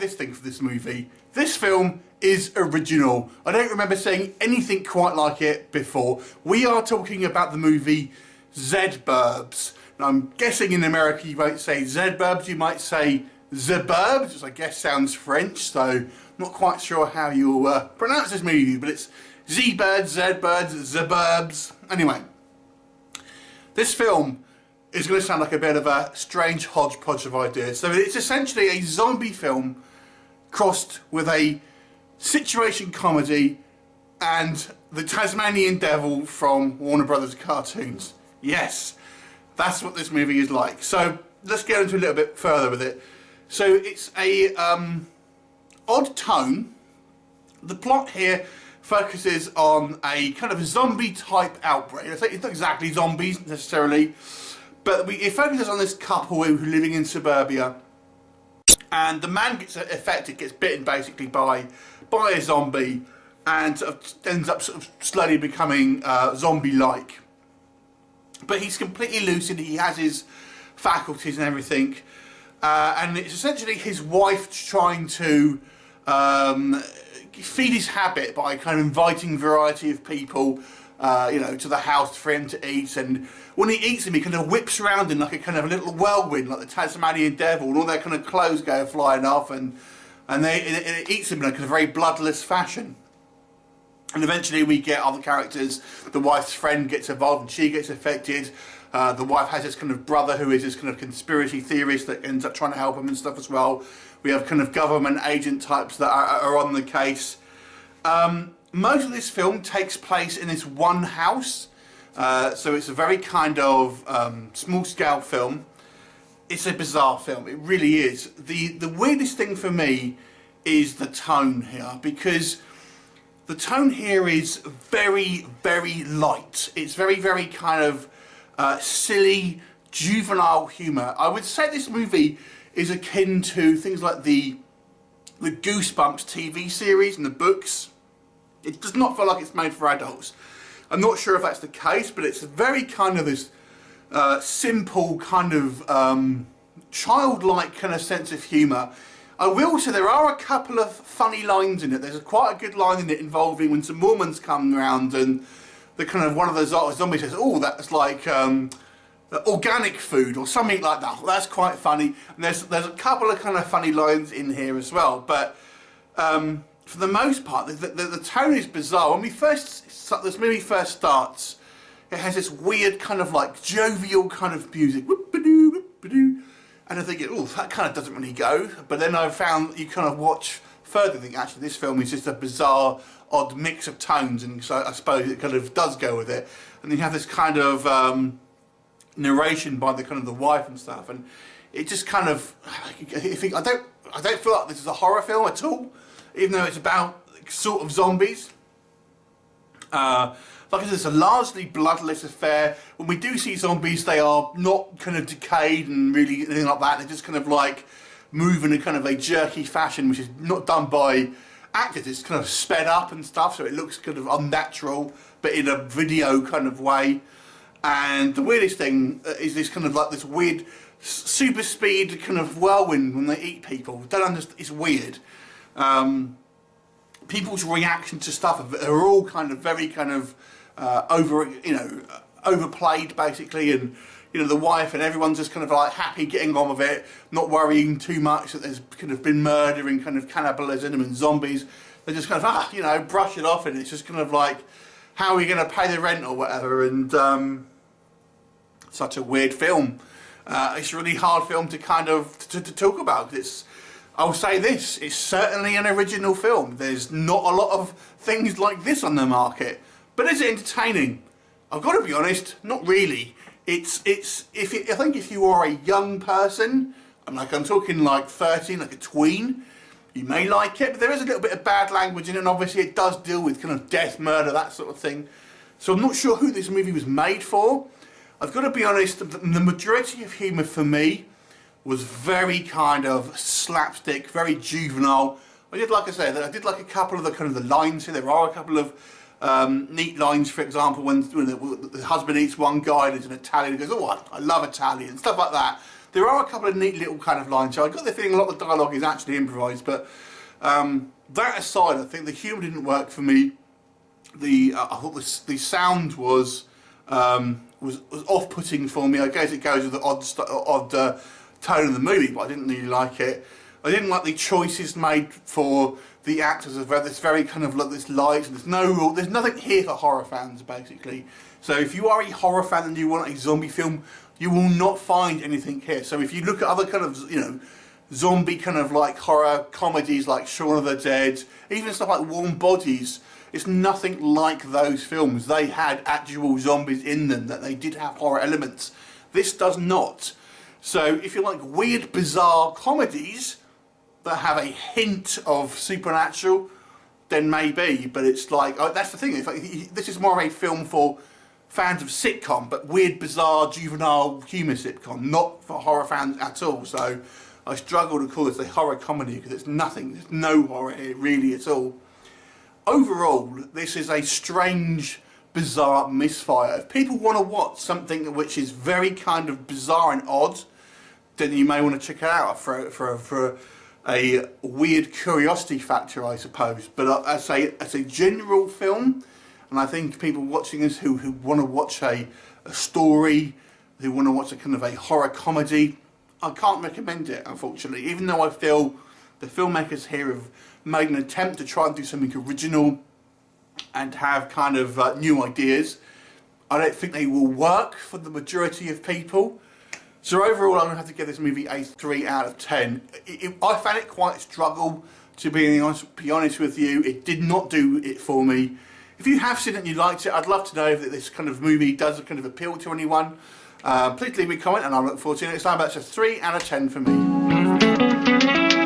this thing for this movie. This film is original. I don't remember seeing anything quite like it before. We are talking about the movie ZBurbs. Now, I'm guessing in America you won't say ZBurbs, you might say ZBurbs, which I guess sounds French, so I'm not quite sure how you'll pronounce this movie, but it's Z-Birds, Z-Birds, ZBurbs. Anyway, this film is going to sound like a bit of a strange hodgepodge of ideas. So it's essentially a zombie film crossed with a situation comedy and the Tasmanian Devil from Warner Brothers cartoons. Yes, that's what this movie is like. So let's get into a little bit further with it. So it's a odd tone. The plot here focuses on a kind of zombie type outbreak. It's not exactly zombies necessarily, but it focuses on this couple who are living in suburbia, and the man gets affected, gets bitten basically by a zombie, and sort of ends up sort of slowly becoming zombie-like. But he's completely lucid, he has his faculties and everything, and it's essentially his wife trying to feed his habit by kind of inviting a variety of people, you know, to the house for him to eat. And when he eats them, he kind of whips around in like a kind of a little whirlwind, like the Tasmanian Devil, and all their kind of clothes go flying off, and it eats them in a kind of very bloodless fashion. And eventually we get other characters. The wife's friend gets involved and she gets affected. The wife has this kind of brother who is this kind of conspiracy theorist that ends up trying to help him and stuff as well. We have kind of government agent types that are on the case. Most of this film takes place in this one house. So it's a very kind of small scale film. It's a bizarre film, it really is. The weirdest thing for me is the tone here, because the tone here is very, very light. It's very, very kind of silly, juvenile humour. I would say this movie is akin to things like the Goosebumps TV series and the books. It does not feel like it's made for adults. I'm not sure if that's the case, but it's very kind of this simple kind of childlike kind of sense of humour. I will say there are a couple of funny lines in it. There's quite a good line in it involving when some Mormons come around and the kind of one of the zombies says, "Oh, that's like organic food," or something like that. That's quite funny. And there's a couple of kind of funny lines in here as well. But for the most part, the tone is bizarre. When this movie first starts, it has this weird kind of like jovial kind of music. Whoop-a-doo, whoop-a-doo. And I think, oh, that kind of doesn't really go. But then I found you kind of watch further and think, actually, this film is just a bizarre, odd mix of tones. And so I suppose it kind of does go with it. And then you have this kind of narration by the kind of the wife and stuff. And it just kind of, I don't feel like this is a horror film at all, even though it's about sort of zombies. Like I said, it's a largely bloodless affair. When we do see zombies, they are not kind of decayed and really anything like that. They're just kind of like move in a kind of a jerky fashion, which is not done by actors. It's kind of sped up and stuff, so it looks kind of unnatural, but in a video kind of way. And the weirdest thing is this kind of like this weird super speed kind of whirlwind when they eat people. Don't understand. It's weird. People's reaction to stuff are all kind of very kind of overplayed basically, and you know, the wife and everyone's just kind of like happy getting on with it, not worrying too much that there's kind of been murder and kind of cannibalism and zombies. They just kind of brush it off, and it's just kind of like, how are we going to pay the rent or whatever? And such a weird film. It's a really hard film to kind of to talk about. I'll say this, it's certainly an original film. There's not a lot of things like this on the market. But is it entertaining? I've got to be honest, not really. I think if you are a young person, I'm talking like 13, like a tween, you may like it, but there is a little bit of bad language in it, and obviously it does deal with kind of death, murder, that sort of thing. So I'm not sure who this movie was made for. I've got to be honest, the majority of humour for me was very kind of slapstick, very juvenile. Like I said, I did like a couple of the kind of the lines here. There are a couple of neat lines, for example, when the husband eats one guy and it's an Italian, and he goes, "Oh, I love Italian," stuff like that. There are a couple of neat little kind of lines. So I got the feeling a lot of the dialogue is actually improvised, but that aside, I think the humour didn't work for me. I thought the sound was off-putting for me. I guess it goes with the odd tone of the movie, but I didn't really like it. I didn't like the choices made for the actors of this very kind of like this light. There's nothing here for horror fans basically. So if you are a horror fan and you want a zombie film, you will not find anything here. So if you look at other kind of zombie kind of like horror comedies like Shaun of the Dead, even stuff like Warm Bodies, it's nothing like those films. They had actual zombies in them, that they did have horror elements. This does not. So if you like weird, bizarre comedies that have a hint of supernatural, then maybe. But it's like, that's the thing. It's like, this is more of a film for fans of sitcom, but weird, bizarre, juvenile humour sitcom, not for horror fans at all. So I struggle to call this a horror comedy because it's nothing. There's no horror here really at all. Overall, this is a strange, bizarre misfire. If people want to watch something which is very kind of bizarre and odd, then you may want to check it out for a weird curiosity factor, I suppose. But as a general film, and I think people watching this who want to watch a story, who want to watch a kind of a horror comedy, I can't recommend it, unfortunately. Even though I feel the filmmakers here have made an attempt to try and do something original and have kind of new ideas, I don't think they will work for the majority of people. So overall, I'm going to have to give this movie a 3 out of 10. I found it quite a struggle, to be honest with you. It did not do it for me. If you have seen it and you liked it, I'd love to know if this kind of movie does kind of appeal to anyone. Please leave me a comment and I'll look forward to it next time. But it's a 3 out of 10 for me.